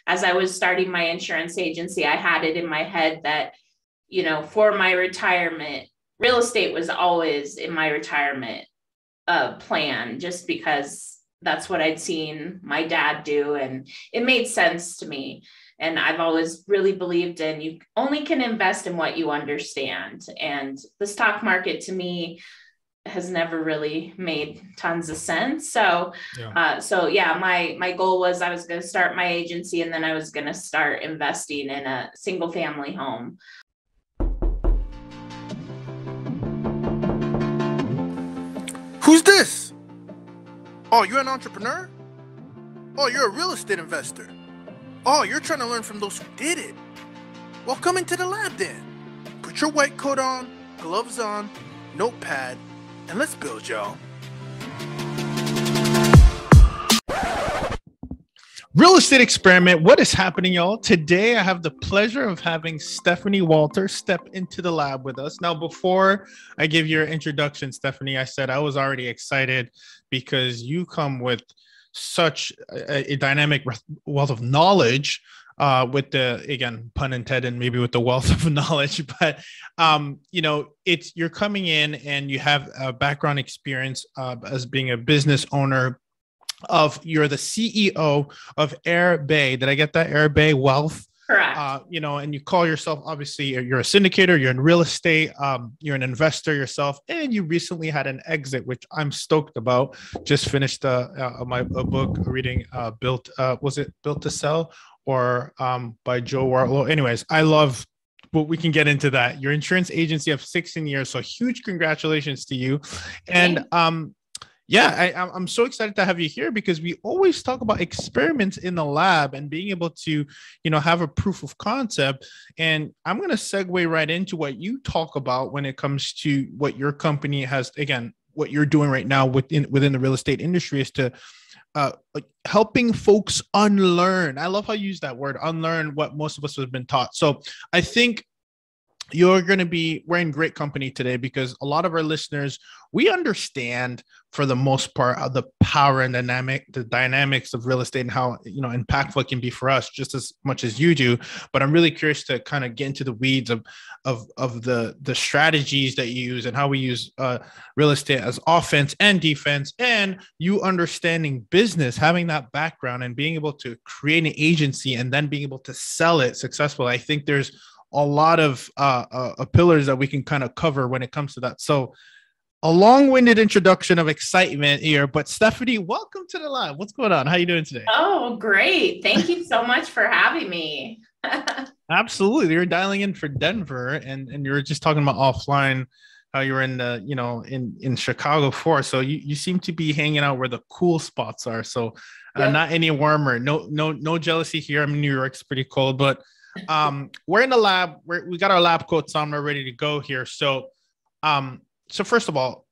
as I was starting my insurance agency, I had it in my head that, for my retirement, real estate was always in my retirement plan, just because that's what I'd seen my dad do. And it made sense to me. And I've always really believed in, you only can invest in what you understand. And the stock market to me has never really made tons of sense. So, my goal was I was going to start my agency, and then I was going to start investing in a single family home. Who's this? Oh, you're an entrepreneur? Oh, you're a real estate investor. Oh, you're trying to learn from those who did it. Well, come into the lab then. Put your white coat on, gloves on, notepad, and let's build, y'all. Real estate experiment. What is happening, y'all? Today, I have the pleasure of having Stephanie Walter step into the lab with us. Now, before I give your introduction, Stephanie, I said I was already excited because you come with such a dynamic wealth of knowledge with the, again, pun intended, maybe with the wealth of knowledge, but you're coming in and you have a background experience as being a business owner you're the CEO of Erbe. Did I get that? Erbe Wealth. Correct. And you call yourself, obviously, you're a syndicator, you're in real estate, you're an investor yourself, and you recently had an exit, which I'm stoked about. Just finished a book reading, Built to Sell, or by Joe Wartlow. Anyways, I love, but we can get into that. Your insurance agency of 16 years. So huge congratulations to you. And I'm so excited to have you here because we always talk about experiments in the lab and being able to, have a proof of concept. And I'm going to segue right into what you talk about when it comes to what your company has, again, what you're doing right now within the real estate industry is to helping folks unlearn. I love how you use that word, unlearn what most of us have been taught. So I think we're in great company today because a lot of our listeners, we understand for the most part the power and the dynamics of real estate and how impactful it can be for us just as much as you do. But I'm really curious to kind of get into the weeds of the strategies that you use and how we use real estate as offense and defense, and you understanding business, having that background and being able to create an agency and then being able to sell it successfully. I think there's a lot of pillars that we can kind of cover when it comes to that. So a long-winded introduction of excitement here, but Stephanie, welcome to the lab. What's going on? How are you doing today? Oh, great. Thank you so much for having me. Absolutely. You're dialing in for Denver and you were just talking about offline how you were in the, in Chicago for. So you seem to be hanging out where the cool spots are. So not any warmer, no jealousy here. I'm in New York. It's pretty cold, but we're in the lab. We got our lab coats on. We're ready to go here. So first of all,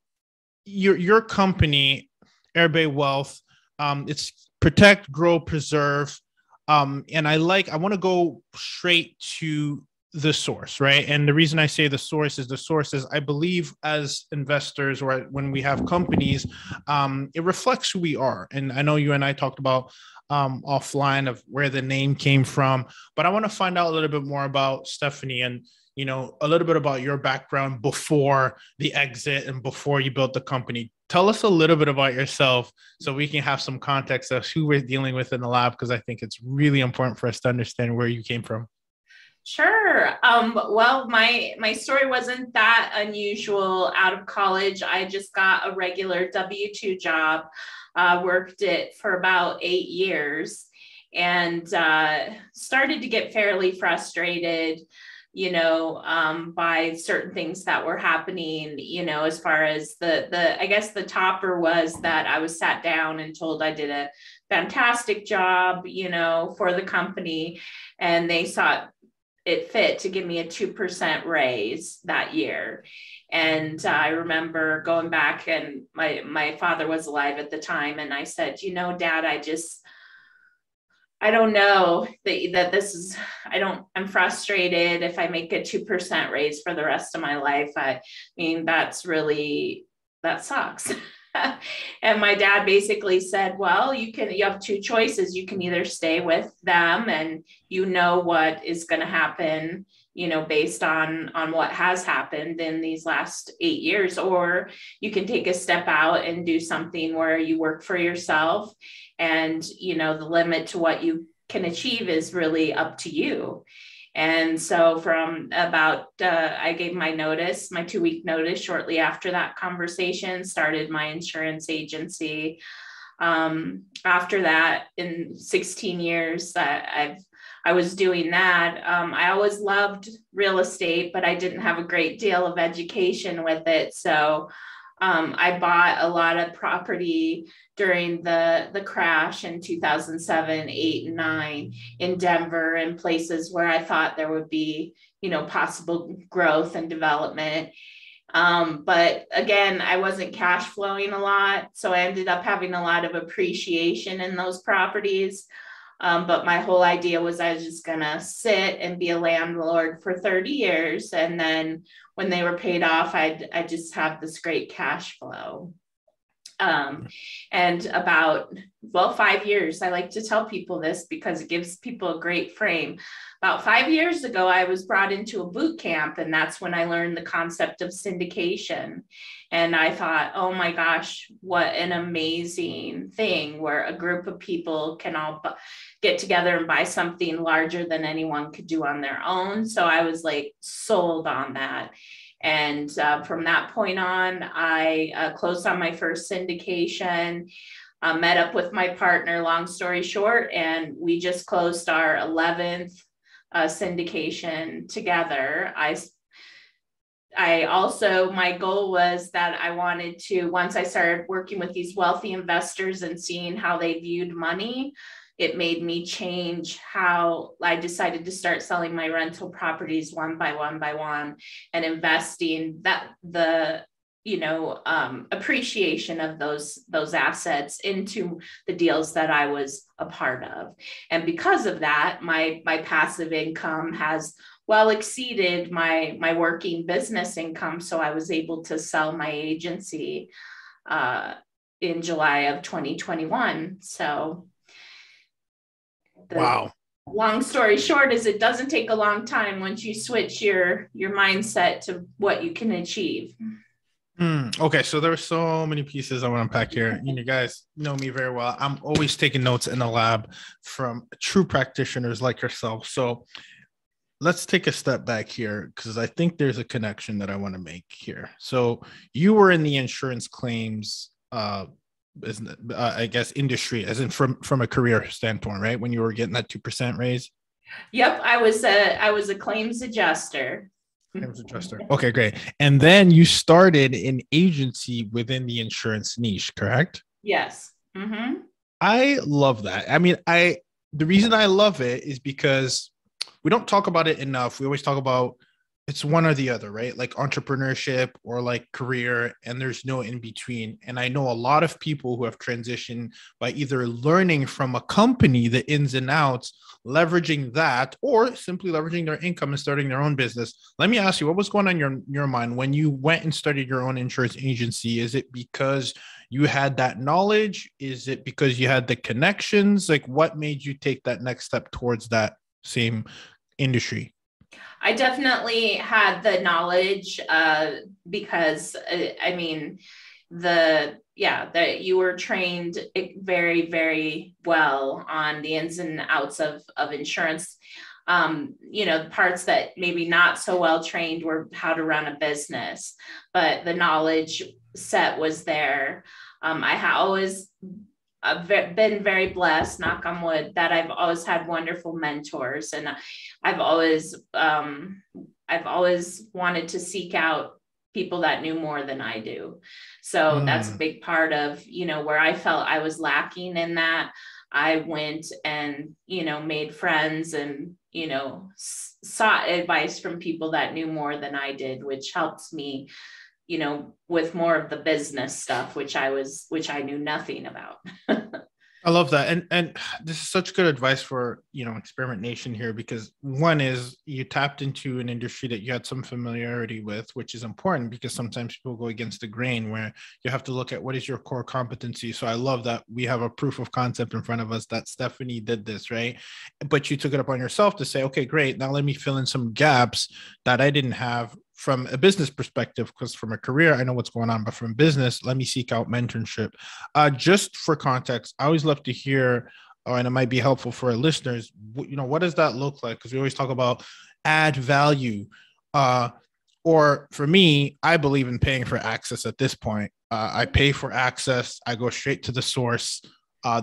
your company, Erbe Wealth, it's protect, grow, preserve. And I want to go straight to the source, right? And the reason I say the source is I believe as investors or when we have companies, it reflects who we are. And I know you and I talked about offline of where the name came from, but I want to find out a little bit more about Stephanie and, a little bit about your background before the exit and before you built the company. Tell us a little bit about yourself so we can have some context of who we're dealing with in the lab, because I think it's really important for us to understand where you came from. Sure. Well, my story wasn't that unusual. Out of college, I just got a regular W-2 job, worked it for about 8 years, and started to get fairly frustrated, by certain things that were happening, as far as I guess the topper was that I was sat down and told I did a fantastic job, for the company, and they saw it fit to give me a 2% raise that year. And I remember going back, and my father was alive at the time. And I said, Dad, I don't know that this is, I'm frustrated if I make a 2% raise for the rest of my life. I mean, that sucks. And my dad basically said, well, you have two choices. You can either stay with them and you know what is going to happen, based on what has happened in these last 8 years, or you can take a step out and do something where you work for yourself. And, the limit to what you can achieve is really up to you. And so from I gave my 2-week notice shortly after that conversation, started my insurance agency. After that, in 16 years that I was doing that, I always loved real estate, but I didn't have a great deal of education with it. So I bought a lot of property during the crash in 2007, 8, and 9 in Denver and places where I thought there would be, possible growth and development. But again, I wasn't cash flowing a lot. So I ended up having a lot of appreciation in those properties. But my whole idea was I was just going to sit and be a landlord for 30 years. And then when they were paid off, I just have this great cash flow. And about, 5 years, I like to tell people this because it gives people a great frame. About 5 years ago, I was brought into a boot camp, and that's when I learned the concept of syndication. And I thought, oh my gosh, what an amazing thing where a group of people can all get together and buy something larger than anyone could do on their own. So I was like sold on that. And from that point on, I closed on my first syndication, met up with my partner, long story short, and we just closed our 11th syndication together. I also, my goal was that I wanted to, once I started working with these wealthy investors and seeing how they viewed money, it made me change how I decided to start selling my rental properties one by one and investing the appreciation of those assets into the deals that I was a part of. And because of that, my passive income has well exceeded my working business income. So I was able to sell my agency in July of 2021. So wow. Long story short is it doesn't take a long time once you switch your mindset to what you can achieve. Okay, so there are so many pieces I want to unpack here. You guys know me very well. I'm always taking notes in the lab from true practitioners like yourself. So let's take a step back here because I think there's a connection that I want to make here. So you were in the insurance claims I guess industry, as in from a career standpoint, right? When you were getting that 2% raise. Yep, I was a claims adjuster. Claims adjuster. Okay, great. And then you started an agency within the insurance niche, correct? Yes. Mm-hmm. I love that. I mean, the reason I love it is because we don't talk about it enough. We always talk about it's one or the other, right? Like entrepreneurship or like career, and there's no in between. And I know a lot of people who have transitioned by either learning from a company, the ins and outs, leveraging that, or simply leveraging their income and starting their own business. Let me ask you, what was going on in your mind when you went and started your own insurance agency? Is it because you had that knowledge? Is it because you had the connections? Like, what made you take that next step towards that same industry? I definitely had the knowledge because I mean, that you were trained very, very well on the ins and outs of insurance. The parts that maybe not so well trained were how to run a business, but the knowledge set was there. I've been very blessed, knock on wood, that I've always had wonderful mentors, and I've always wanted to seek out people that knew more than I do. So that's a big part of, where I felt I was lacking in that. I went and, made friends and, sought advice from people that knew more than I did, which helps me, with more of the business stuff, which I knew nothing about. I love that. And this is such good advice for, Experiment Nation here, because one is you tapped into an industry that you had some familiarity with, which is important because sometimes people go against the grain where you have to look at what is your core competency. So I love that we have a proof of concept in front of us that Stephanie did this, right? But you took it upon yourself to say, okay, great. Now let me fill in some gaps that I didn't have from a business perspective, because from a career, I know what's going on, but from business, let me seek out mentorship. Just for context, I always love to hear, and it might be helpful for our listeners, what does that look like? Because we always talk about add value. Or for me, I believe in paying for access at this point. I pay for access. I go straight to the source.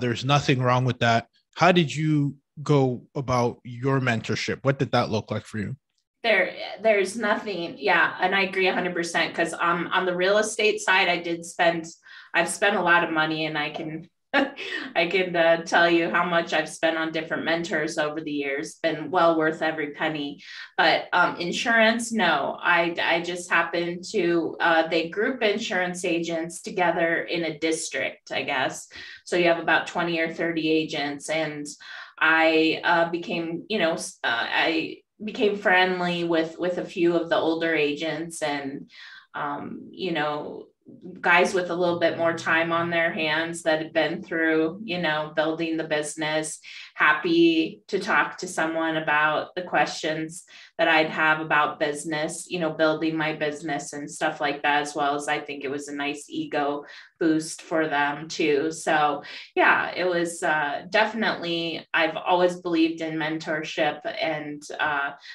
There's nothing wrong with that. How did you go about your mentorship? What did that look like for you? There's nothing. Yeah. And I agree 100% because on the real estate side, I've spent a lot of money, and I can, I can tell you how much I've spent on different mentors over the years, been well worth every penny. But insurance, no, I just happened to, they group insurance agents together in a district, I guess. So you have about 20 or 30 agents, and I I became friendly with a few of the older agents, and guys with a little bit more time on their hands that had been through, building the business, happy to talk to someone about the questions that I'd have about business, building my business and stuff like that, as well as I think it was a nice ego boost for them too. So yeah, it was definitely, I've always believed in mentorship, and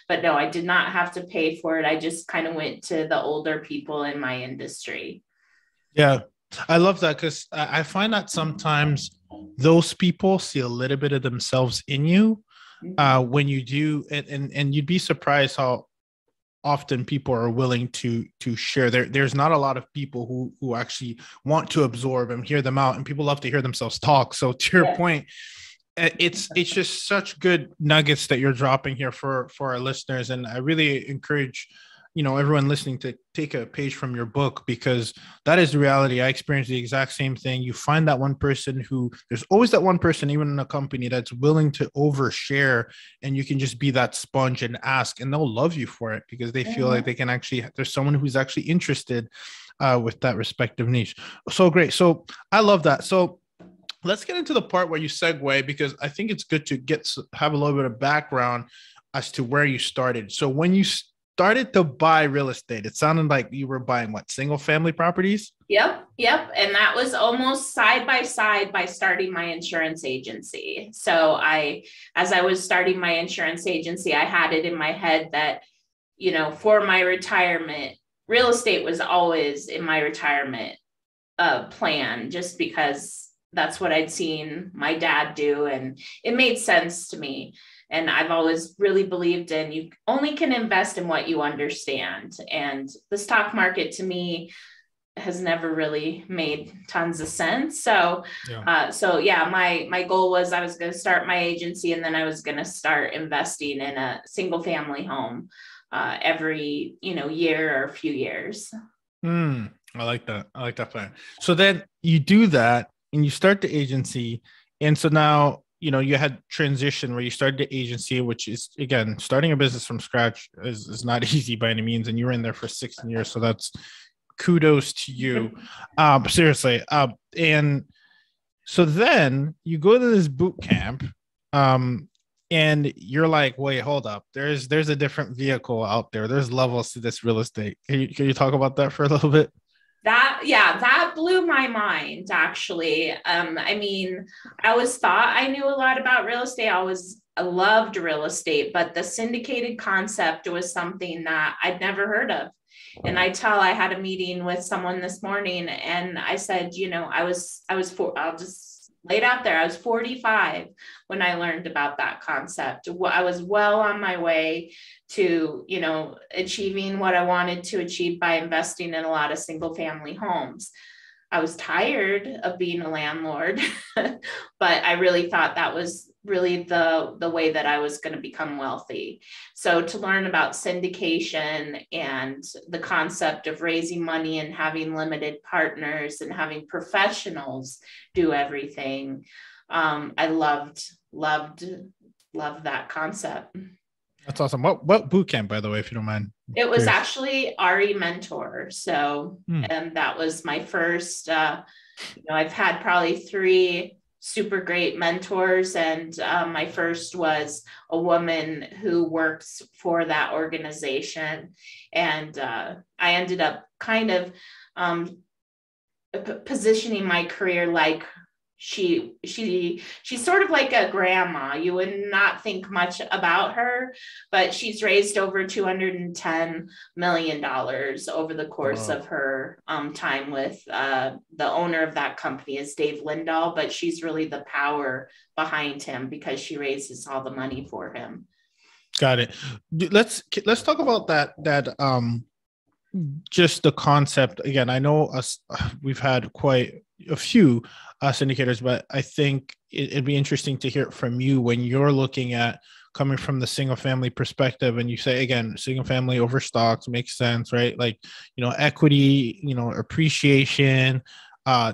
but no, I did not have to pay for it. I just kind of went to the older people in my industry. Yeah, I love that because I find that sometimes those people see a little bit of themselves in you when you do, and you'd be surprised how often people are willing to share. There's not a lot of people who actually want to absorb and hear them out, and people love to hear themselves talk. So to your point, it's just such good nuggets that you're dropping here for our listeners, and I really encourage everyone listening to take a page from your book, because that is the reality. I experienced the exact same thing. You find that one person there's always that one person, even in a company, that's willing to overshare, and you can just be that sponge and ask, and they'll love you for it because they feel like they can actually, there's someone who's actually interested with that respective niche. So great. So I love that. So let's get into the part where you segue, because I think it's good to have a little bit of background as to where you started. So when you started to buy real estate, it sounded like you were buying single family properties? Yep. And that was almost side by side by starting my insurance agency. So as I was starting my insurance agency, I had it in my head that, for my retirement, real estate was always in my retirement plan, just because that's what I'd seen my dad do. And it made sense to me. And I've always really believed in, you only can invest in what you understand. And the stock market to me has never really made tons of sense. So, my goal was I was going to start my agency, and then I was going to start investing in a single family home every, year or a few years. I like that. I like that plan. So then you do that and you start the agency. And so now, you had transition where you started the agency, which is, again, starting a business from scratch is not easy by any means. And you were in there for 16 years. So that's kudos to you. Seriously. And so then you go to this boot camp and you're like, wait, hold up. There's a different vehicle out there. There's levels to this real estate. Can you talk about that for a little bit? That blew my mind, actually. I always thought I knew a lot about real estate. I loved real estate, but the syndicated concept was something that I'd never heard of. And I had a meeting with someone this morning, and I said, I'll just lay it out there. I was 45 when I learned about that concept. I was well on my way to, achieving what I wanted to achieve by investing in a lot of single family homes. I was tired of being a landlord, but I really thought that was really the way that I was going to become wealthy. So to learn about syndication and the concept of raising money and having limited partners and having professionals do everything, I loved that concept. That's awesome. What boot camp, by the way, if you don't mind? It was actually RE Mentor. So, Hmm. and that was my first, I've had probably 3 super great mentors. And my first was a woman who works for that organization. And I ended up kind of positioning my career like she's sort of like a grandma. You would not think much about her, but she's raised over $210 million over the course of her time with the owner of that company is Dave Lindahl, but she's really the power behind him because she raises all the money for him. Got it. Let's talk about that just the concept again. I know we've had quite a few syndicators, but I think it'd be interesting to hear from you when you're looking at coming from the single family perspective, and you say again, single family over stocks makes sense, right? Like, equity, appreciation,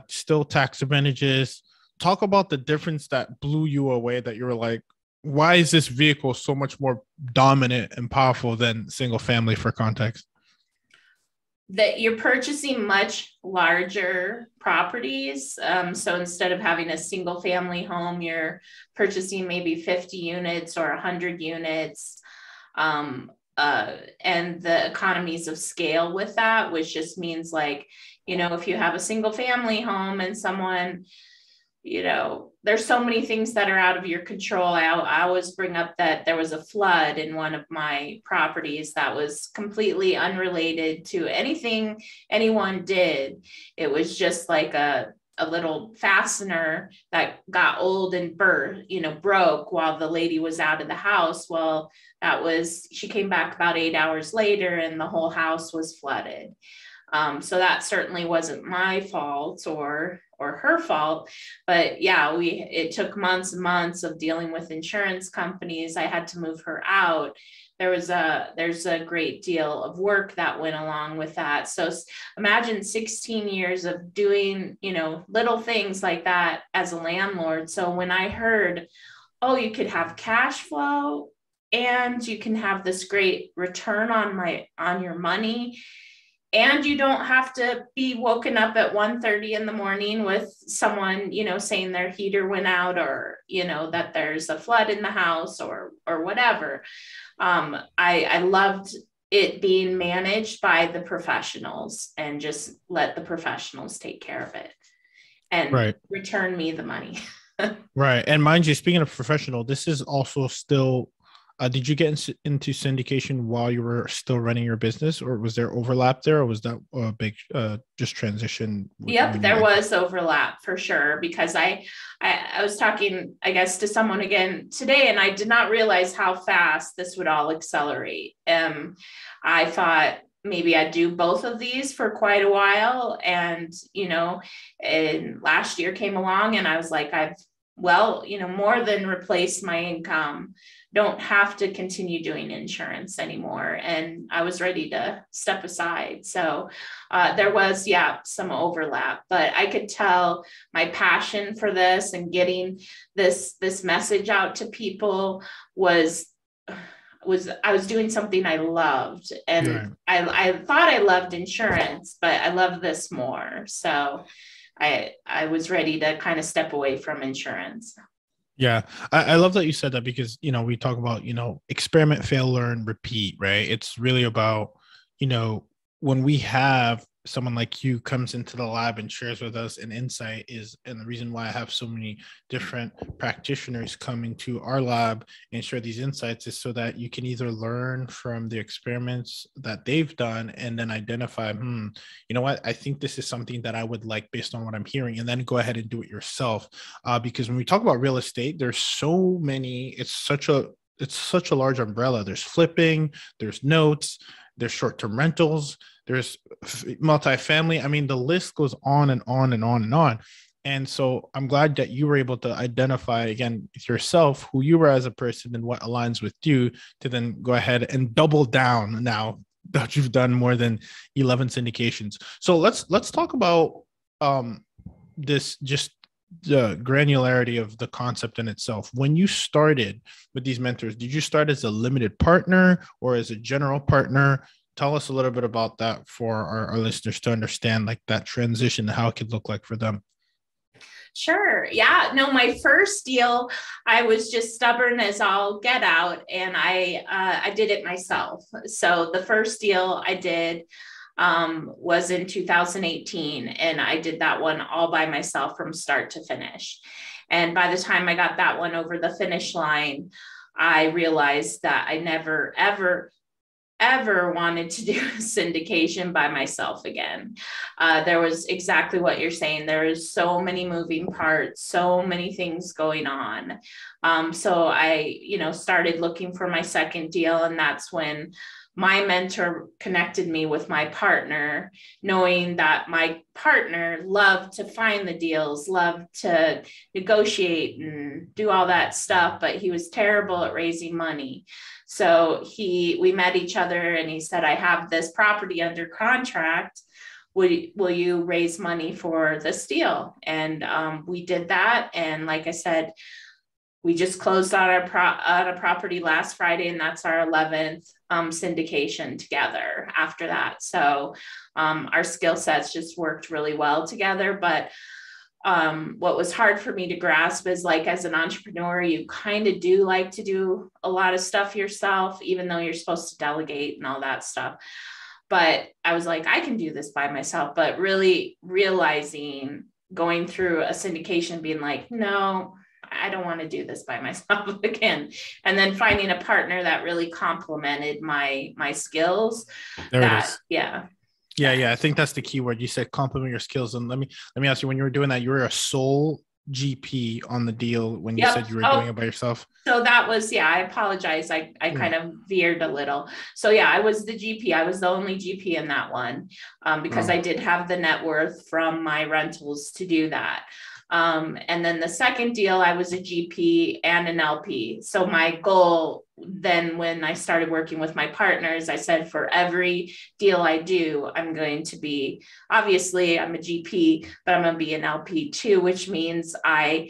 still tax advantages. Talk about the difference that blew you away, that you were like, why is this vehicle so much more dominant and powerful than single family, for context? That you're purchasing much larger properties. So instead of having a single family home, you're purchasing maybe 50 units or 100 units. And the economies of scale with that, which just means like, if you have a single family home and someone, there's so many things that are out of your control. I always bring up that there was a flood in one of my properties that was completely unrelated to anything anyone did. It was just like a little fastener that got old and broke while the lady was out of the house. Well, she came back about 8 hours later and the whole house was flooded. So that certainly wasn't my fault or her fault, but yeah, it took months and months of dealing with insurance companies. I had to move her out. There's a great deal of work that went along with that. So imagine 16 years of doing, little things like that as a landlord. So when I heard, oh, you could have cash flow and you can have this great return on your money, and you don't have to be woken up at 1:30 in the morning with someone, saying their heater went out or, that there's a flood in the house or whatever. I loved it being managed by the professionals and just let the professionals take care of it and return me the money. Right. And mind you, speaking of professional, this is also still, did you get into syndication while you were still running your business, or was there overlap there, or was that a big just transition? Yep, there was overlap for sure, because I was talking, I guess, to someone again today, and I did not realize how fast this would all accelerate. I thought maybe I'd do both of these for quite a while, and and last year came along, and I was like, more than replaced my income. Don't have to continue doing insurance anymore. And I was ready to step aside. So there was, some overlap, but I could tell my passion for this and getting this message out to people was I was doing something I loved. And I thought I loved insurance, but I love this more. So I was ready to kind of step away from insurance. Yeah, I love that you said that, because, we talk about, experiment, fail, learn, repeat, right? It's really about, when we have someone like you comes into the lab and shares with us an insight and the reason why I have so many different practitioners coming to our lab and share these insights is so that you can either learn from the experiments that they've done and then identify, you know what, I think this is something that I would like based on what I'm hearing, and then go ahead and do it yourself. Because when we talk about real estate, there's so many, it's such a large umbrella. There's flipping, there's notes, there's short-term rentals, there's multifamily. I mean, the list goes on and on and on and on. And so I'm glad that you were able to identify, again, yourself, who you were as a person and what aligns with you, to then go ahead and double down now that you've done more than 11 syndications. So let's talk about this, just the granularity of the concept in itself. When you started with these mentors, did you start as a limited partner or as a general partner? Tell us a little bit about that for our listeners to understand like that transition, how it could look like for them. Sure. Yeah. No, my first deal, I was just stubborn as all get out, and I did it myself. So the first deal I did was in 2018, and I did that one all by myself from start to finish. And by the time I got that one over the finish line, I realized that I never, ever wanted to do syndication by myself again. There was exactly what you're saying. There is so many moving parts, so many things going on. So I, started looking for my second deal, and that's when my mentor connected me with my partner, knowing that my partner loved to find the deals, loved to negotiate and do all that stuff, but he was terrible at raising money. So we met each other, and he said, I have this property under contract. Will you raise money for this deal? And we did that. And like I said, we just closed on a property last Friday, and that's our 11th syndication together after that. So our skill sets just worked really well together. But what was hard for me to grasp is, like, as an entrepreneur, you kind of do like to do a lot of stuff yourself, even though you're supposed to delegate and all that stuff. But I was like, I can do this by myself. But really realizing, going through a syndication, being like, no, I don't want to do this by myself again. And then finding a partner that really complemented my skills. There it is. Yeah. Yeah. I think that's the key word. You said complement your skills. And let me ask you, when you were doing that, you were a sole GP on the deal when you said you were doing it by yourself? So that was, I apologize. I kind of veered a little. So I was the GP. I was the only GP in that one because I did have the net worth from my rentals to do that. And then the second deal, I was a GP and an LP. So my goal then, when I started working with my partners, I said, for every deal I do, I'm going to be, obviously I'm a GP, but I'm going to be an LP too, which means I'm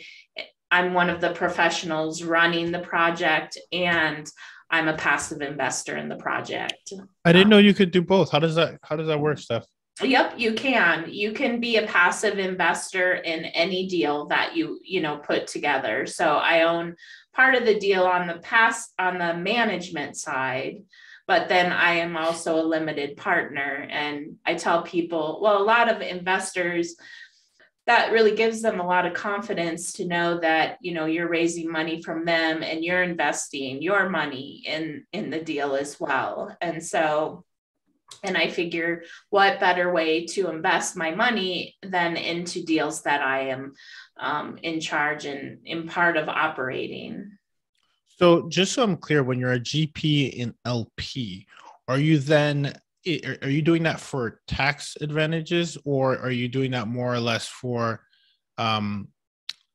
one of the professionals running the project, and I'm a passive investor in the project. I didn't know you could do both. How does that work, Steph? Yep, you can. You can be a passive investor in any deal that you put together. So I own part of the deal on the management side, but then I am also a limited partner. And I tell people, well, a lot of investors, that really gives them a lot of confidence to know that, you're raising money from them and you're investing your money in the deal as well. And I figure, what better way to invest my money than into deals that I am in charge and in part of operating. So just so I'm clear, when you're a GP in LP, are you doing that for tax advantages, or are you doing that more or less for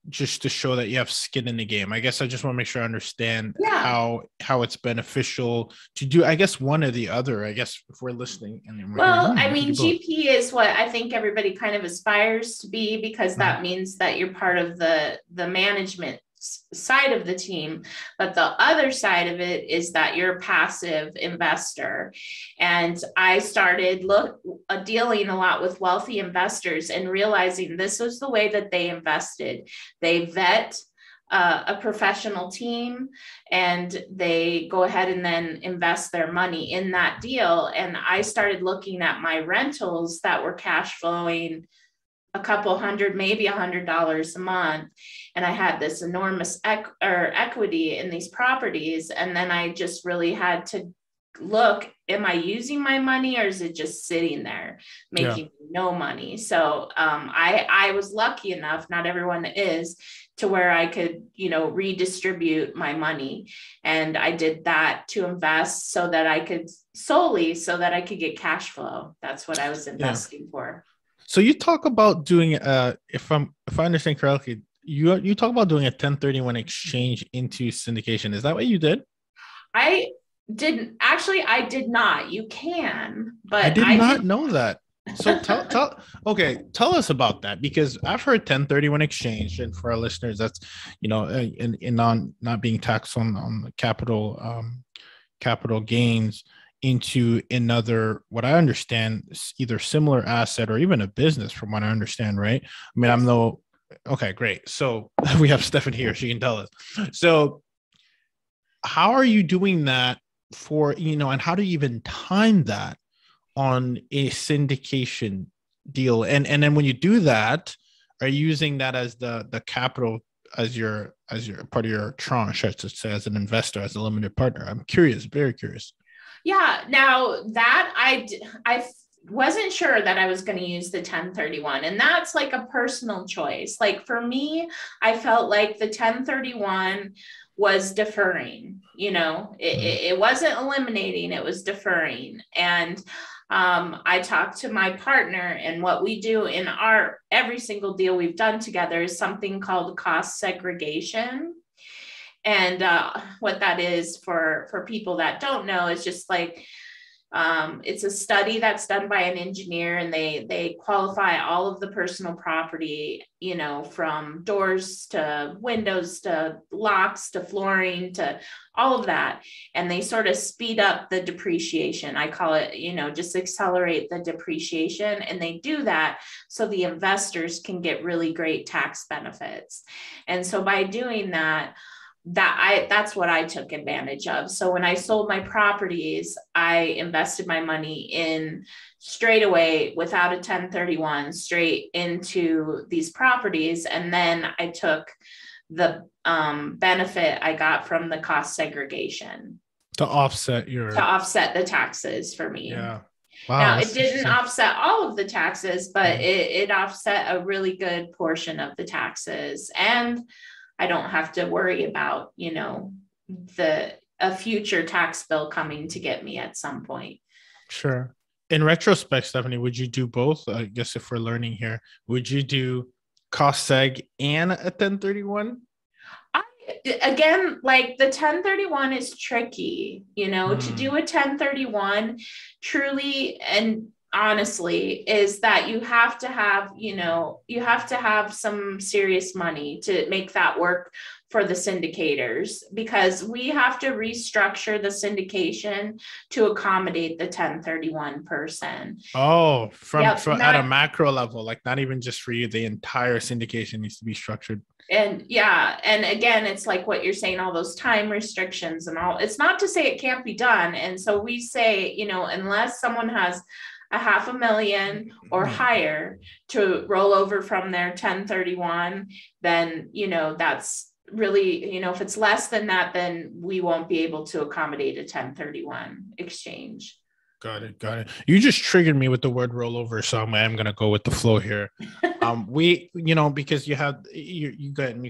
just to show that you have skin in the game? I guess I just want to make sure I understand how it's beneficial to do, I guess, one or the other, I guess, if we're listening. GP is what I think everybody kind of aspires to be, because that means that you're part of the management side of the team. But the other side of it is that you're a passive investor. And I started dealing a lot with wealthy investors and realizing this was the way that they invested. They vet a professional team, and they go ahead and then invest their money in that deal. And I started looking at my rentals that were cash flowing a couple hundred, maybe $100 a month. And I had this enormous equity in these properties. And then I just really had to look, am I using my money, or is it just sitting there making no money? So I was lucky enough, not everyone is, to where I could, redistribute my money. And I did that to invest so that I could get cash flow. That's what I was investing for. So you talk about doing, if I understand correctly, you talk about doing a 1031 exchange into syndication. Is that what you did? I did not. You can, but I did not know that. So tell us about that, because I've heard 1031 exchange, and for our listeners, that's, in not being taxed on the capital gains into another, what I understand, either similar asset or even a business, from what I understand, right? I mean, Yes. Okay, great. So we have Stephanie here; she can tell us. So how are you doing that and how do you even time that on a syndication deal? And then when you do that, are you using that as the capital, as your part of your tranche, I should say, as an investor, as a limited partner? I'm curious, very curious. Yeah. Now that I wasn't sure that I was going to use the 1031, and that's like a personal choice. Like for me, I felt like the 1031 was deferring, it wasn't eliminating, it was deferring. And I talked to my partner, and what we do in our every single deal we've done together is something called cost segregation. And what that is, for people that don't know, is just like, it's a study that's done by an engineer, and they qualify all of the personal property, from doors to windows to locks to flooring to all of that. And they sort of speed up the depreciation. I call it, just accelerate the depreciation. And they do that so the investors can get really great tax benefits. And so by doing that, that's what I took advantage of. So when I sold my properties, I invested my money in straight away without a 1031 straight into these properties. And then I took the benefit I got from the cost segregation To offset the taxes for me. Yeah. Wow. Now, it didn't offset all of the taxes, but it offset a really good portion of the taxes. And I don't have to worry about, a future tax bill coming to get me at some point. Sure. In retrospect, Stephanie, would you do both? I guess if we're learning here, would you do cost seg and a 1031? Again, like the 1031 is tricky, to do a 1031 truly and honestly is that you have to have some serious money to make that work for the syndicators, because we have to restructure the syndication to accommodate the 1031 person. Oh, from at a macro level, like not even just for you, the entire syndication needs to be structured. And yeah, and again, it's like what you're saying, all those time restrictions and all. It's not to say it can't be done. And so we say, unless someone has $500,000 or higher to roll over from their 1031, then, that's really, if it's less than that, then we won't be able to accommodate a 1031 exchange. Got it. You just triggered me with the word rollover, so I'm going to go with the flow here. Because you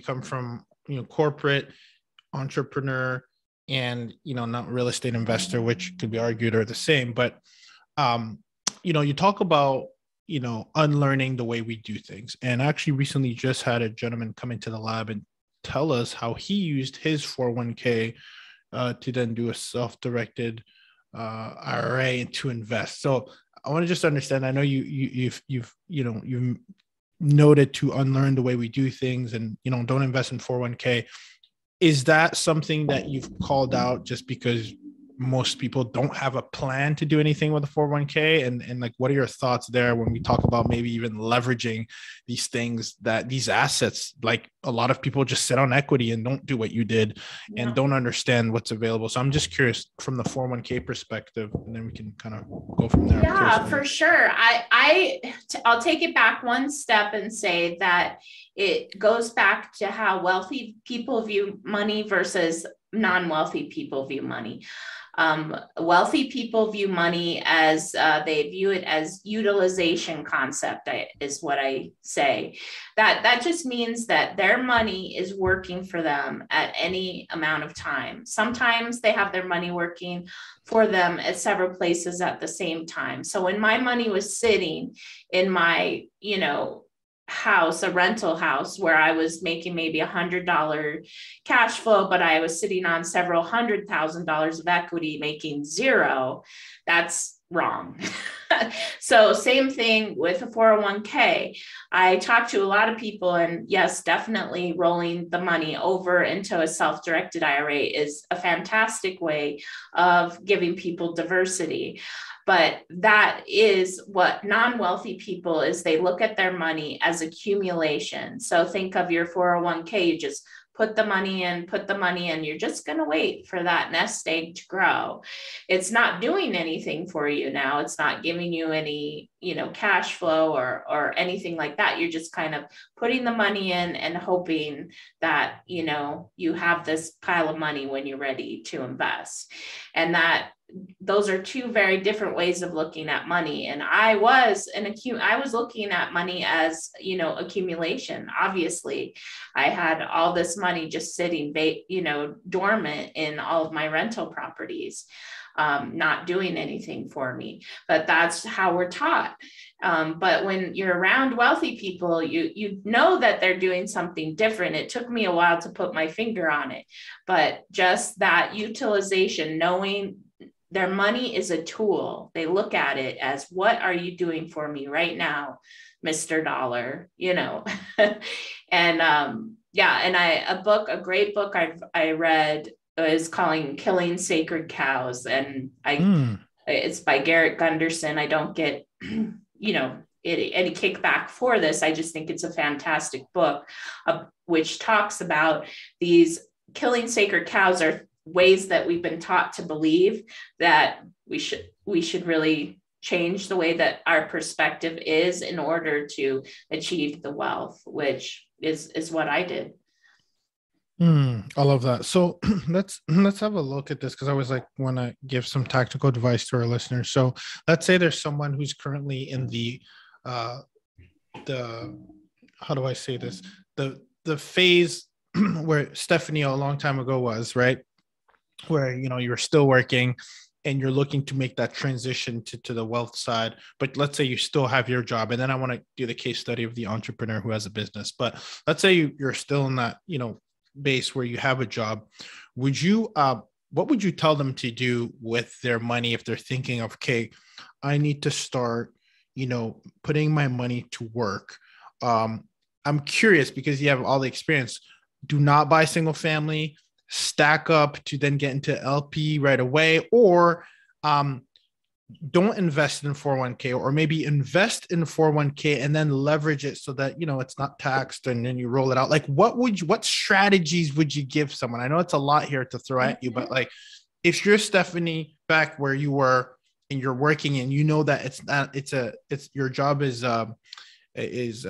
come from, corporate entrepreneur and, not real estate investor, which could be argued are the same, but you talk about, unlearning the way we do things. And actually recently just had a gentleman come into the lab and tell us how he used his 401k to then do a self-directed IRA to invest. So I want to just understand, I know you've noted to unlearn the way we do things and, don't invest in 401k. Is that something that you've called out just because most people don't have a plan to do anything with a 401k? And like, what are your thoughts there when we talk about maybe even leveraging these things, that these assets, like a lot of people just sit on equity and don't do what you did and don't understand what's available. So I'm just curious from the 401k perspective, and then we can kind of go from there. Yeah, for sure. I'll take it back one step and say that it goes back to how wealthy people view money versus non-wealthy people view money. Wealthy people view money as they view it as utilization concept, is what I say. That just means that their money is working for them at any amount of time. Sometimes they have their money working for them at several places at the same time. So when my money was sitting in my, house, a rental house, where I was making maybe $100 cash flow, but I was sitting on several $100,000 of equity making zero, that's wrong. So same thing with a 401k. I talk to a lot of people, and yes, definitely rolling the money over into a self-directed IRA is a fantastic way of giving people diversity. But that is what non-wealthy people is. They look at their money as accumulation. So think of your 401k, you just put the money in, you're just going to wait for that nest egg to grow. It's not doing anything for you now. It's not giving you any, cash flow or anything like that. You're just kind of putting the money in and hoping that, you have this pile of money when you're ready to invest. And those are two very different ways of looking at money. And I was looking at money as, accumulation. Obviously, I had all this money just sitting, dormant in all of my rental properties, not doing anything for me. But that's how we're taught. But when you're around wealthy people, you know that they're doing something different. It took me a while to put my finger on it, but just that utilization, knowing their money is a tool. They look at it as, what are you doing for me right now, Mr. Dollar, and a great book I read is called Killing Sacred Cows. And it's by Garrett Gunderson. I don't get, any kickback for this. I just think it's a fantastic book, which talks about these killing sacred cows are ways that we've been taught to believe that we should really change the way that our perspective is in order to achieve the wealth, which is what I did. I love that. So let's have a look at this, because I always want to give some tactical advice to our listeners. So let's say there's someone who's currently in the how do I say this? The phase where Stephanie a long time ago was, right? Where, you're still working and you're looking to make that transition to the wealth side. But let's say you still have your job. And then I want to do the case study of the entrepreneur who has a business. But let's say you're still in that, base where you have a job. What would you tell them to do with their money if they're thinking of, okay, I need to start, putting my money to work? I'm curious, because you have all the experience. Do not buy single family, stack up to then get into LP right away, or don't invest in 401k, or maybe invest in 401k and then leverage it so that, it's not taxed and then you roll it out. What strategies would you give someone? I know it's a lot here to throw at you, but if you're Stephanie back where you were and you're working and it's your job is it's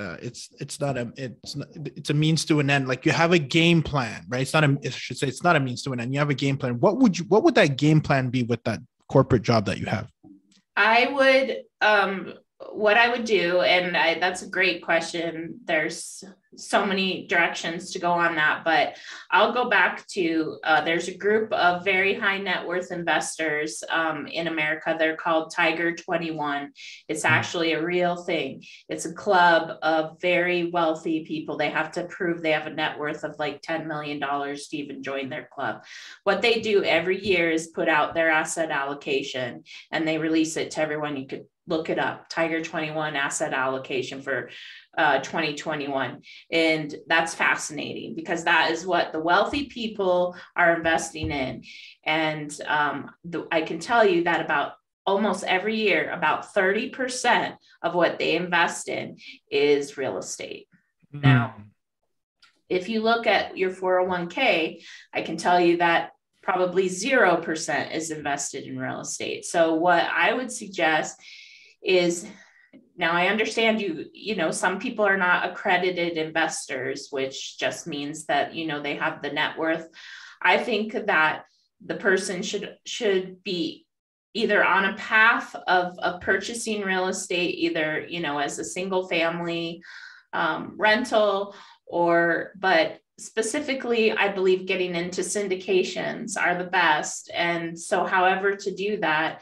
a means to an end. You have a game plan, right? It's not a means to an end. You have a game plan. What would that game plan be with that corporate job that you have? What I would do, and that's a great question. There's so many directions to go on that, but I'll go back to, there's a group of very high net worth investors in America. They're called Tiger 21. It's actually a real thing. It's a club of very wealthy people. They have to prove they have a net worth of like $10 million to even join their club. What they do every year is put out their asset allocation, and they release it to everyone. You could look it up, Tiger 21 asset allocation for 2021. And that's fascinating, because that is what the wealthy people are investing in. And I can tell you that about almost every year, about 30% of what they invest in is real estate. Mm-hmm. Now, if you look at your 401k, I can tell you that probably 0% is invested in real estate. So what I would suggest is, now I understand some people are not accredited investors, which just means that, they have the net worth. I think that the person should be either on a path of purchasing real estate, either, as a single family rental, but specifically, I believe getting into syndications are the best. And so however to do that,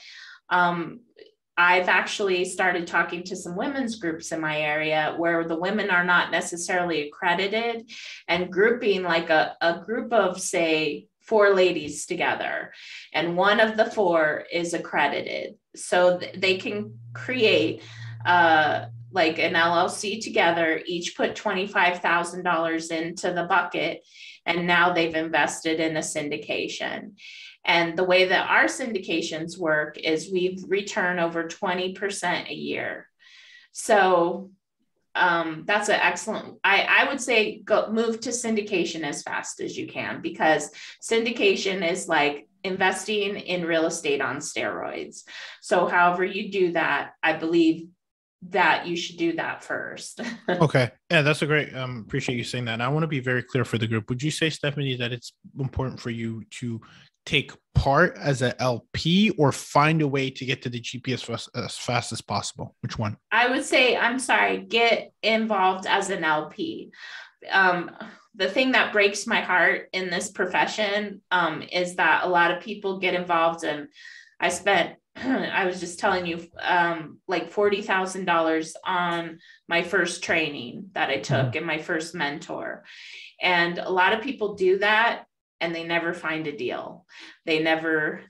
I've actually started talking to some women's groups in my area where the women are not necessarily accredited, and grouping like a group of, say, four ladies together, and one of the four is accredited. So they can create like an LLC together, each put $25,000 into the bucket, and now they've invested in a syndication. And the way that our syndications work is we return over 20% a year. So that's an excellent, I would say move to syndication as fast as you can, because syndication is like investing in real estate on steroids. So however you do that, I believe that you should do that first. Okay. Yeah, that's a great, appreciate you saying that. And I want to be very clear for the group. Would you say, Stephanie, that it's important for you to take part as an LP or find a way to get to the GP as fast as possible? Which one? I would say, get involved as an LP. The thing that breaks my heart in this profession is that a lot of people get involved, and I was just telling you, like $40,000 on my first training that I took and my first mentor. And a lot of people do that and they never find a deal. They never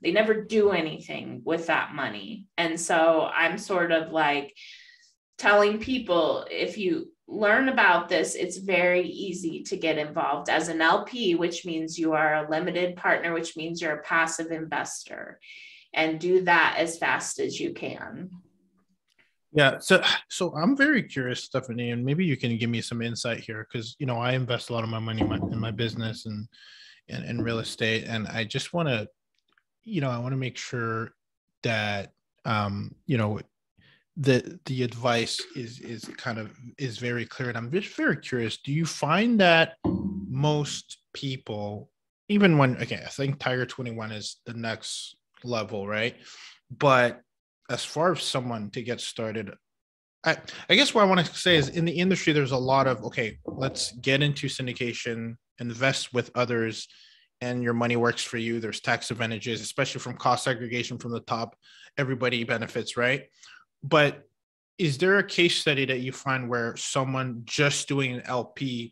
do anything with that money. And so I'm sort of like telling people, if you learn about this, it's very easy to get involved as an LP, which means you are a limited partner, which means you're a passive investor. And do that as fast as you can. Yeah. So I'm very curious, Stephanie, and maybe you can give me some insight here, because, I invest a lot of my money in my business and real estate. And I just want to, I want to make sure that, the advice is very clear. And I'm just very curious, do you find that most people, even when, again, I think Tiger 21 is the next level, right? But as far as someone to get started, I guess what I want to say is, in the industry, there's a lot of, okay, let's get into syndication, invest with others, and your money works for you. There's tax advantages, especially from cost segregation from the top. Everybody benefits, right? But is there a case study that you find where someone just doing an LP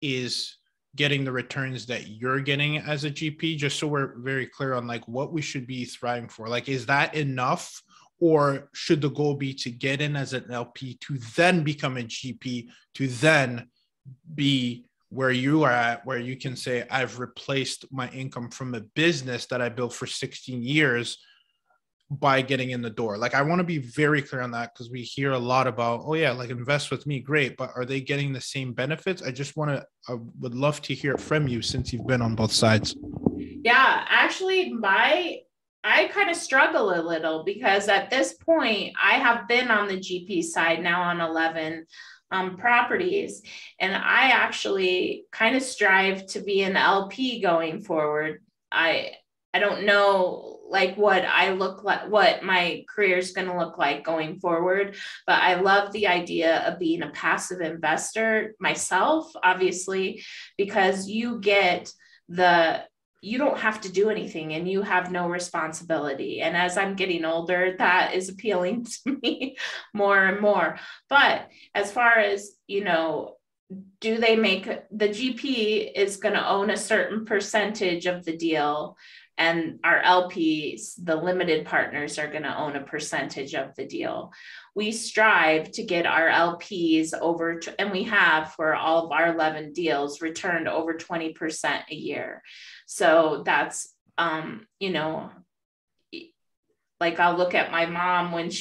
is getting the returns that you're getting as a GP, just so we're very clear on like what we should be thriving for? Like, is that enough, or should the goal be to get in as an LP to then become a GP, to then be where you are at, where you can say, I've replaced my income from a business that I built for 16 years by getting in the door? Like, I want to be very clear on that, because we hear a lot about, oh yeah, like invest with me, great, but are they getting the same benefits? I would love to hear it from you, since you've been on both sides. Yeah, actually, I kind of struggle a little, because at this point I have been on the GP side now on 11 properties, and I actually kind of strive to be an LP going forward. I don't know like what my career is going to look like going forward, but I love the idea of being a passive investor myself, obviously, because you don't have to do anything and you have no responsibility. And as I'm getting older, that is appealing to me more and more. But as far as, do they make, the GP is going to own a certain percentage of the deal, and our LPs, the limited partners, are going to own a percentage of the deal. We strive to get our LPs and we have, for all of our 11 deals, returned over 20% a year. So that's, like I'll look at my mom when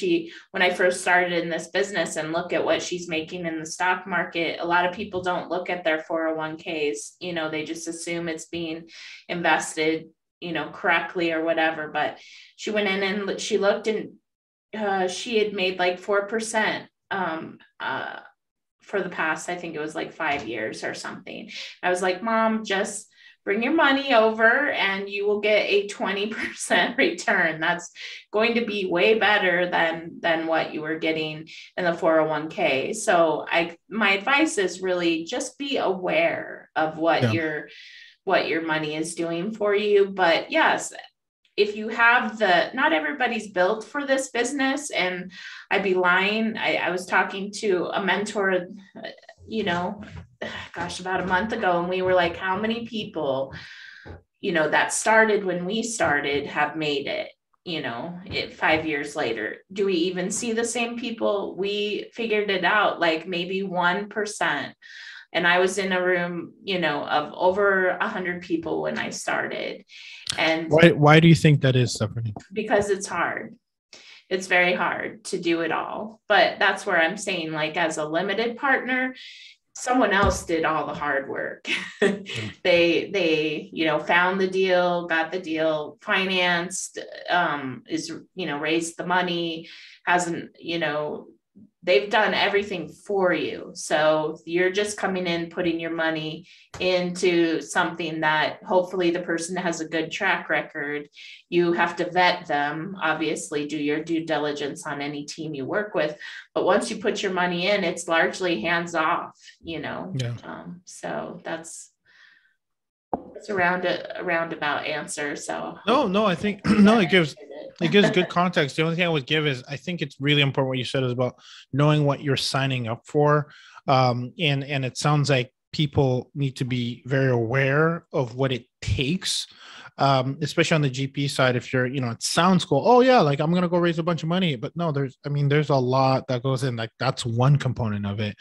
I first started in this business and look at what she's making in the stock market. A lot of people don't look at their 401ks, they just assume it's being invested, correctly or whatever. But she went in and she looked, and she had made like 4% for the past, I think it was like 5 years or something. I was like, Mom, just bring your money over and you will get a 20% return. That's going to be way better than what you were getting in the 401k. So my advice is really just be aware of what your money is doing for you. But yes, if you have not everybody's built for this business. And I'd be lying. I was talking to a mentor, about a month ago, and we were like, how many people that started when we started have made it, 5 years later. Do we even see the same people? We figured it out like maybe 1%. And I was in a room, of over 100 people when I started. And why do you think that is, Stephanie? Because it's hard. It's very hard to do it all. But that's where I'm saying, like, as a limited partner, someone else did all the hard work. They found the deal, got the deal financed, raised the money, hasn't, they've done everything for you. So you're just coming in, putting your money into something that hopefully the person has a good track record. You have to vet them, obviously, do your due diligence on any team you work with. But once you put your money in, it's largely hands off, Yeah. So that's a roundabout answer. So no, I think no, it gives good context. The only thing I would give is I think it's really important what you said is about knowing what you're signing up for. And it sounds like people need to be very aware of what it takes, especially on the GP side. If you're, it sounds cool. Oh yeah, like I'm going to go raise a bunch of money, but no, there's a lot that goes in. Like that's one component of it.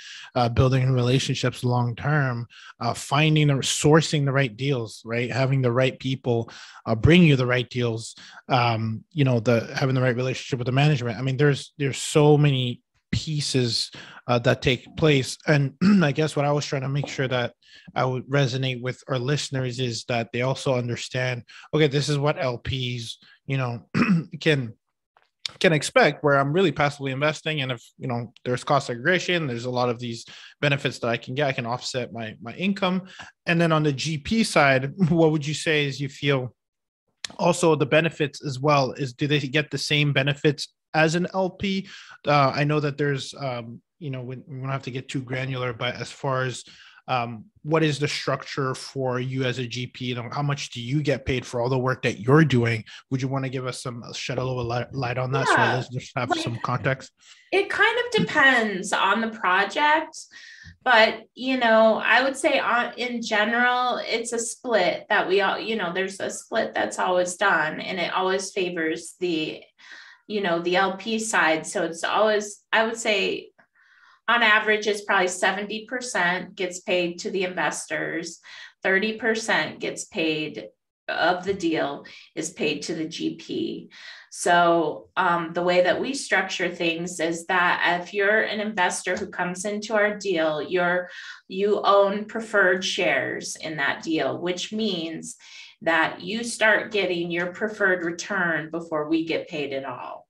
Building relationships long-term, sourcing the right deals, right? Having the right people bring you the right deals, having the right relationship with the management. I mean, there's so many pieces that take place. And I guess what I was trying to make sure that I would resonate with our listeners is that they also understand, okay, this is what LPs, can expect, where I'm really passively investing. And if, there's cost segregation, there's a lot of these benefits that I can get, I can offset my income. And then on the GP side, what would you say is you feel also the benefits as well is, do they get the same benefits as an LP? I know that there's, we don't have to get too granular, but as far as what is the structure for you as a GP? How much do you get paid for all the work that you're doing? Would you want to give us shed a little light on that? So our listeners have some context. It kind of depends on the project, but, I would say in general, it's a split that we all, there's a split that's always done, and it always favors the LP side. So it's always, I would say on average, it's probably 70% gets paid to the investors, 30% gets paid of the deal is paid to the GP. So the way that we structure things is that if you're an investor who comes into our deal, you own preferred shares in that deal, which means that you start getting your preferred return before we get paid at all.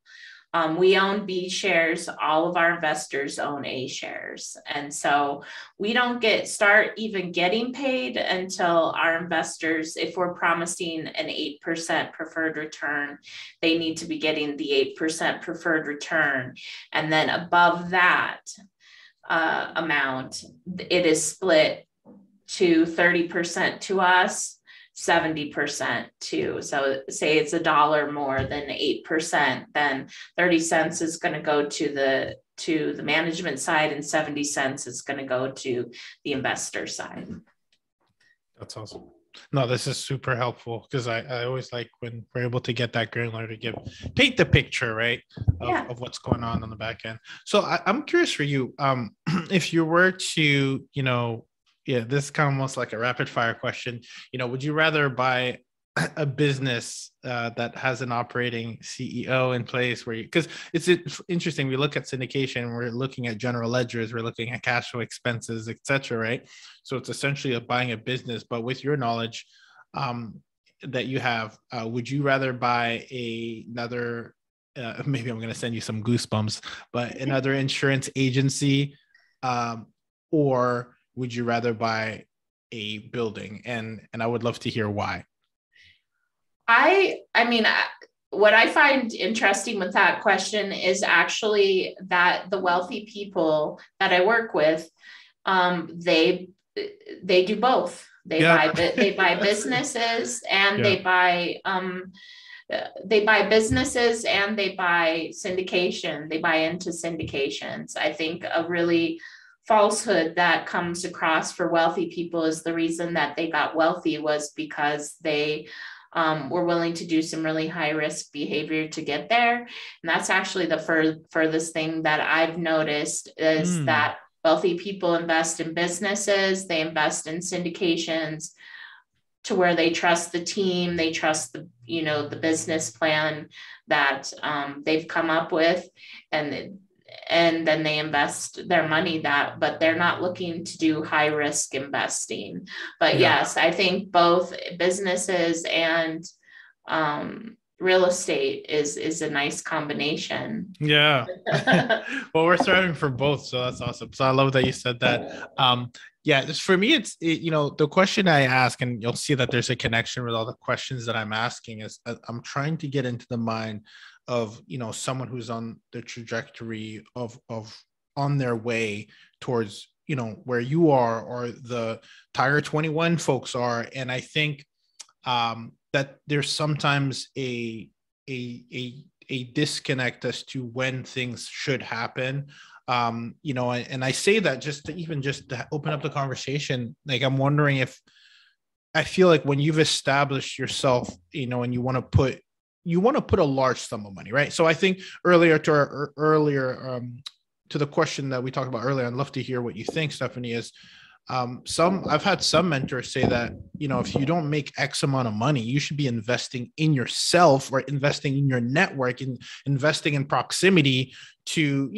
We own B shares. All of our investors own A shares. And so we don't start even getting paid until our investors, if we're promising an 8% preferred return, they need to be getting the 8% preferred return. And then above that amount, it is split to 30% to us, 70% too. So say it's $1 more than 8%, then 30 cents is going to go to the management side, and 70 cents is going to go to the investor side. That's awesome. No, this is super helpful, because I always like when we're able to get that granular to paint the picture, right, of what's going on the back end. So I'm curious for you, if you were to, this is kind of almost like a rapid fire question. Would you rather buy a business that has an operating CEO in place, because it's interesting. We look at syndication, we're looking at general ledgers, we're looking at cash flow, expenses, etc. Right? So it's essentially buying a business. But with your knowledge that you have, would you rather buy another? Maybe I'm going to send you some goosebumps, but another insurance agency, or would you rather buy a building? And I would love to hear why. I mean, what I find interesting with that question is actually that the wealthy people that I work with, they do both. They buy businesses, and they buy businesses, and they buy syndication. They buy into syndications. I think a really falsehood that comes across for wealthy people is the reason that they got wealthy was because they were willing to do some really high risk behavior to get there. And that's actually the furthest thing that I've noticed is that wealthy people invest in businesses, they invest in syndications to where they trust the team, they trust the business plan that they've come up with, and then they invest their money but they're not looking to do high risk investing. But yes, I think both businesses and real estate is a nice combination. Yeah. Well, we're starting for both, so that's awesome. So I love that you said that. Yeah, just for me, the question I ask, and you'll see that there's a connection with all the questions that I'm asking, is I'm trying to get into the mind of, someone who's on the trajectory of on their way towards, where you are or the Tiger 21 folks are. And I think that there's sometimes a disconnect as to when things should happen. And I say that just to open up the conversation. Like, I'm wondering if I feel like when you've established yourself, and you want to put a large sum of money, right? So I think earlier to the question that we talked about earlier, I'd love to hear what you think, Stephanie, is I've had some mentors say that, if you don't make X amount of money, you should be investing in yourself or investing in your network and investing in proximity to,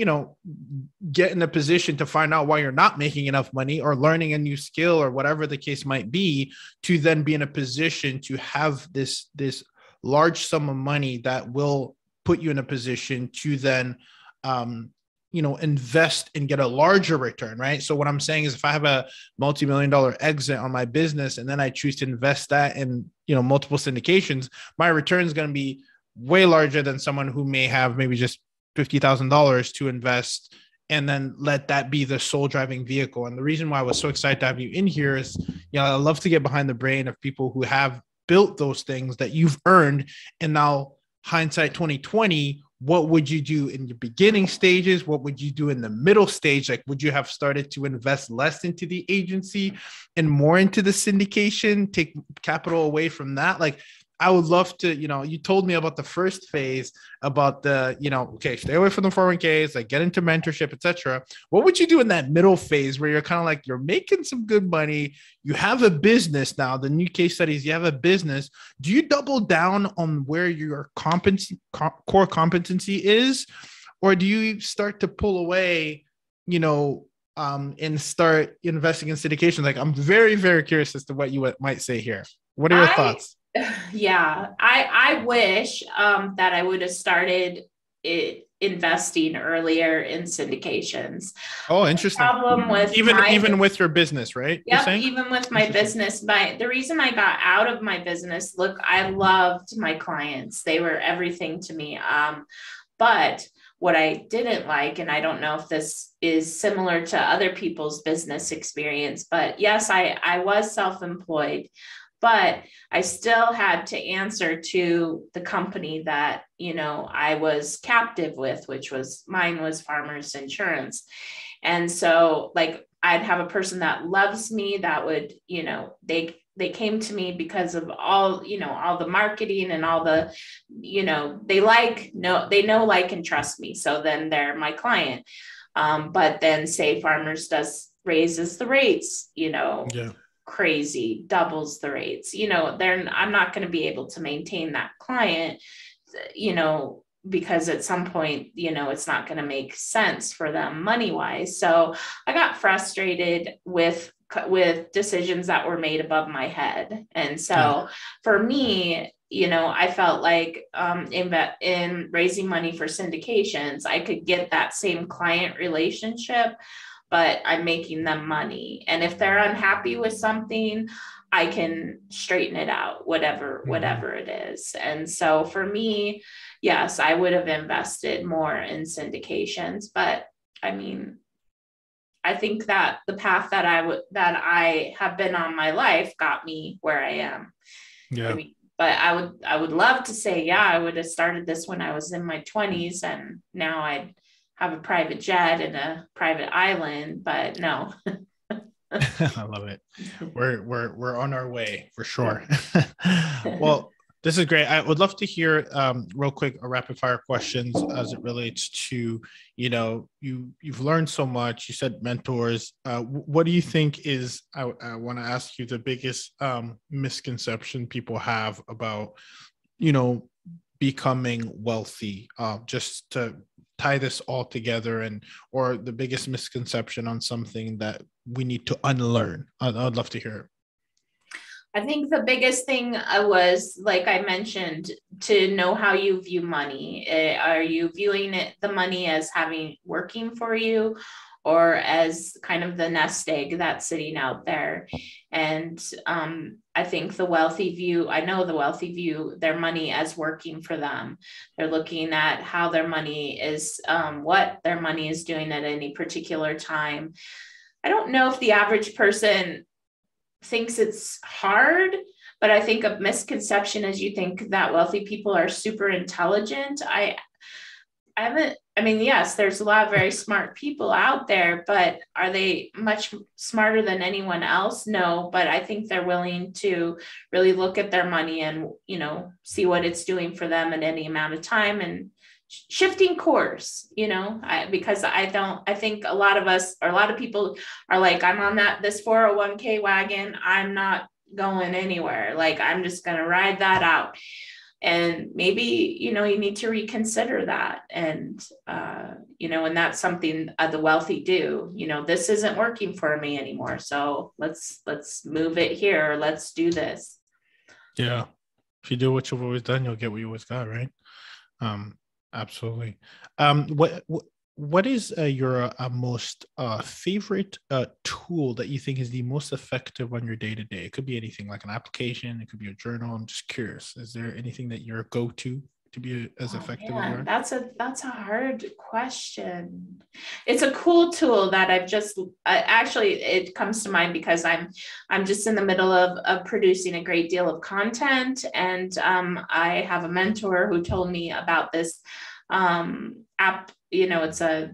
get in a position to find out why you're not making enough money or learning a new skill or whatever the case might be, to then be in a position to have this large sum of money that will put you in a position to then, invest and get a larger return, right? So what I'm saying is, if I have a multi-million-dollar exit on my business and then I choose to invest that in, multiple syndications, my return is going to be way larger than someone who may have maybe just $50,000 to invest and then let that be the sole driving vehicle. And the reason why I was so excited to have you in here is, I love to get behind the brain of people who have built those things that you've earned. And now, hindsight 2020, what would you do in your beginning stages? What would you do in the middle stage? Like, would you have started to invest less into the agency and more into the syndication, take capital away from that? Like, I would love to, you told me about the first phase, about the, okay, stay away from the 401ks, like get into mentorship, etc. What would you do in that middle phase where you're kind of like, you're making some good money, you have a business now, the new case studies, you have a business. Do you double down on where your core competency is? Or do you start to pull away, and start investing in syndication? Like, I'm very, very curious as to what you might say here. What are your thoughts? Yeah, I wish that I would have started investing earlier in syndications. Oh, interesting. The problem with even with your business, right? Yeah, even with my business. The reason I got out of my business, look, I loved my clients. They were everything to me. But what I didn't like, and I don't know if this is similar to other people's business experience, but yes, I was self-employed. But I still had to answer to the company that, I was captive with, which was Farmers Insurance. And so, like, I'd have a person that loves me that would, they came to me because of all the marketing and all the, they know, like, and trust me. So then they're my client. But then say Farmers raises the rates, Yeah. crazy, doubles the rates, I'm not going to be able to maintain that client, because at some point, it's not going to make sense for them money wise. So I got frustrated with decisions that were made above my head. And so for me, I felt like in raising money for syndications, I could get that same client relationship, but I'm making them money. And if they're unhappy with something, I can straighten it out, whatever it is. And so for me, yes, I would have invested more in syndications, but I mean, I think that the path that I have been on my life got me where I am. Yeah. I mean, but I would love to say, yeah, I would have started this when I was in my 20s, and now I'd have a private jet and a private island, but no. I love it. We're on our way for sure. Well, this is great. I would love to hear real quick a rapid fire questions as it relates to, you've learned so much. You said mentors. What do you think is, I want to ask you, the biggest misconception people have about, becoming wealthy, just to tie this all together, or the biggest misconception on something that we need to unlearn? I'd love to hear it. I think the biggest thing was, like I mentioned, to know how you view money. Are you viewing the money as working for you, or as kind of the nest egg that's sitting out there? And I think the wealthy view their money as working for them. They're looking at how their money is, what their money is doing at any particular time. I don't know if the average person thinks it's hard, but I think a misconception is you think that wealthy people are super intelligent. Yes, there's a lot of very smart people out there, but are they much smarter than anyone else? No, but I think they're willing to really look at their money and, see what it's doing for them at any amount of time, and shifting course, because I think a lot of people are like, I'm on this 401k wagon. I'm not going anywhere. Like, I'm just going to ride that out. And maybe, you need to reconsider that. And, and that's something the wealthy do. This isn't working for me anymore. So let's move it here. Or let's do this. Yeah. If you do what you've always done, you'll get what you always got, right? Absolutely. What is your most favorite tool that you think is the most effective on your day-to-day? It could be anything, like an application. It could be a journal. I'm just curious. Is there anything that you're go-to to be as effective as you are? That's a hard question. It's a cool tool that actually it comes to mind because I'm just in the middle of producing a great deal of content, and I have a mentor who told me about this app. It's a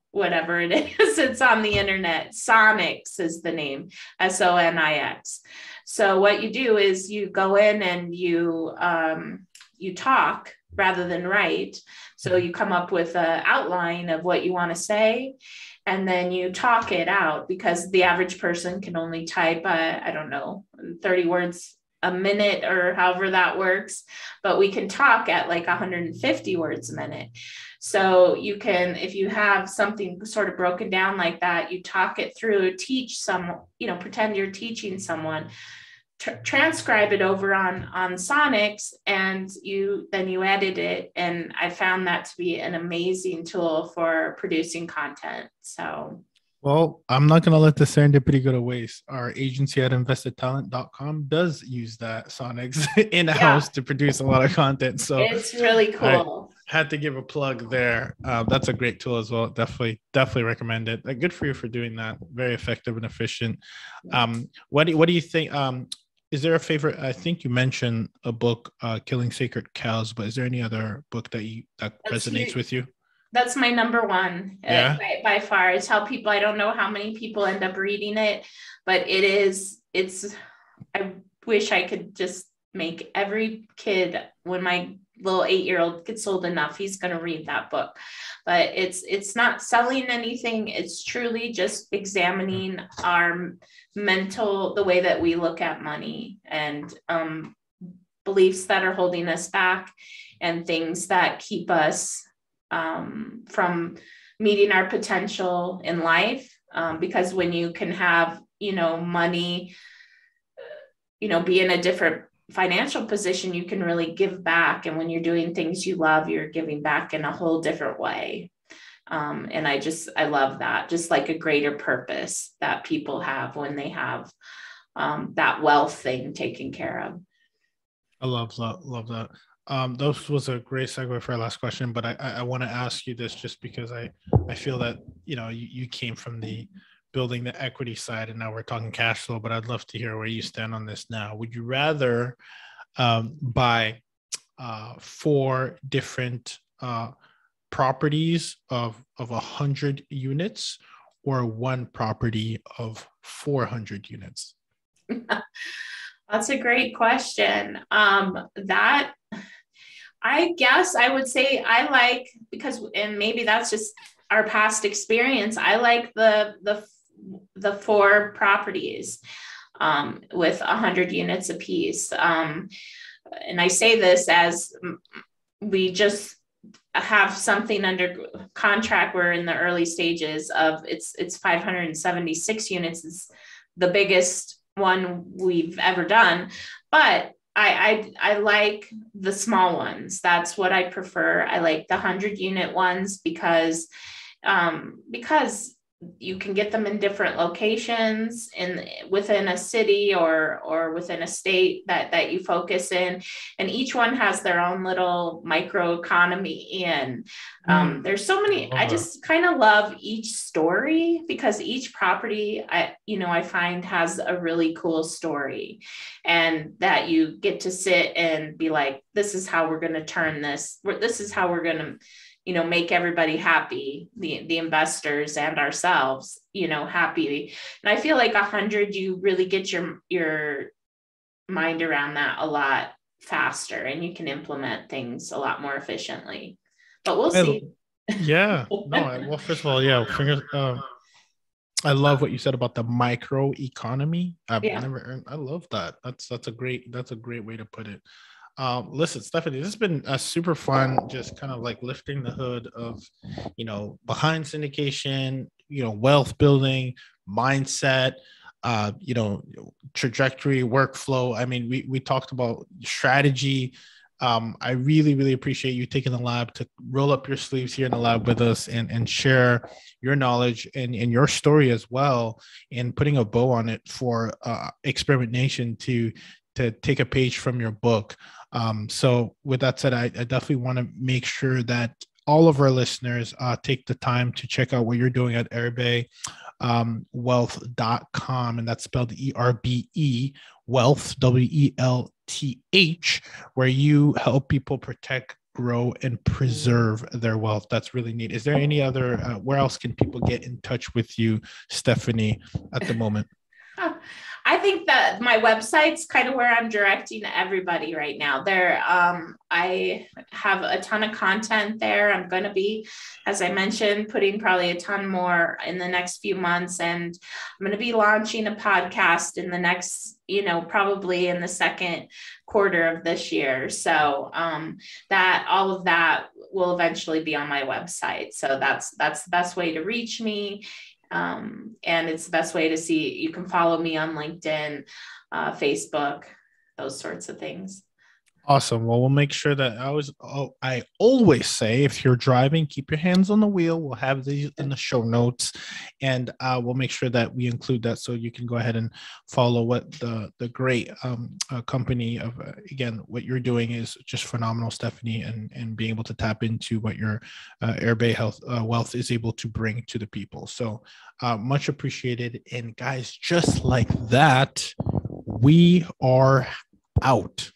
whatever it is. It's on the internet. Sonics is the name. Sonix. So what you do is you go in and you talk rather than write. So you come up with an outline of what you want to say, and then you talk it out, because the average person can only type, 30 words a minute, or however that works, but we can talk at like 150 words a minute. So you can, if you have something sort of broken down like that, you talk it through, teach someone, pretend you're teaching someone, transcribe it over on Sonics, and then you edit it. And I found that to be an amazing tool for producing content. So, well, I'm not going to let the serendipity go to waste. Our agency at investedtalent.com does use that Sonics in-house to produce a lot of content. So it's really cool. I had to give a plug there. That's a great tool as well. Definitely recommend it. Good for you for doing that. Very effective and efficient. What do you think? Is there a favorite? I think you mentioned a book, Killing Sacred Cows, but is there any other book that resonates with you? That's my number one, by far. I tell people, I don't know how many people end up reading it, but I wish I could just make every kid, when my little 8-year-old gets old enough, he's going to read that book. But it's not selling anything. It's truly just examining our the way that we look at money, and beliefs that are holding us back, and things that keep us from meeting our potential in life. Because when you can have, money, be in a different financial position, you can really give back. And when you're doing things you love, you're giving back in a whole different way. And I love that, just like a greater purpose that people have when they have that wealth thing taken care of. I love that. This was a great segue for our last question, but I want to ask you this just because I feel that, you came from the building the equity side, and now we're talking cash flow, but I'd love to hear where you stand on this now. Would you rather buy 4 different properties of 100 units or one property of 400 units? That's a great question. That I guess I would say I like, because, and maybe that's just our past experience, I like the four properties with 100 units apiece. And I say this as we just have something under contract. We're in the early stages of it's 576 units. It's the biggest one we've ever done, but I like the small ones. That's what I prefer. I like the 100 unit ones because you can get them in different locations within a city or within a state that you focus in, and each one has their own little micro economy. And there's so many. I just kind of love each story because each property I find has a really cool story, and that you get to sit and be like, this is how we're going to turn this. This is how we're going to make everybody happy, the investors and ourselves, happy. And I feel like 100, you really get your mind around that a lot faster, and you can implement things a lot more efficiently. But we'll see. Yeah. No. Well, first of all, yeah. I love what you said about the micro economy. I love that. That's a great way to put it. Listen, Stephanie, this has been a super fun, just kind of like lifting the hood of, behind syndication, wealth building, mindset, trajectory, workflow. I mean, we talked about strategy. I really, really appreciate you taking the lab to roll up your sleeves here in the lab with us and share your knowledge and your story as well, and putting a bow on it for Experiment Nation to take a page from your book. So with that said, I definitely want to make sure that all of our listeners take the time to check out what you're doing at Erbe Wealth.com, and that's spelled ERBE Wealth, WELTH, where you help people protect, grow, and preserve their wealth. That's really neat. Is there any other, where else can people get in touch with you, Stephanie, at the moment? I think that my website's kind of where I'm directing everybody right now. I have a ton of content there. I'm going to be, as I mentioned, putting probably a ton more in the next few months. And I'm going to be launching a podcast in the next, probably in the second quarter of this year. So that all of that will eventually be on my website. So that's the best way to reach me. And it's the best way to see. You can follow me on LinkedIn, Facebook, those sorts of things. Awesome. Well, we'll make sure that I always say, if you're driving, keep your hands on the wheel. We'll have these in the show notes, and we'll make sure that we include that so you can go ahead and follow what the great company of, again, what you're doing is just phenomenal, Stephanie, and being able to tap into what your Erbe Wealth is able to bring to the people. So much appreciated. And guys, just like that, we are out.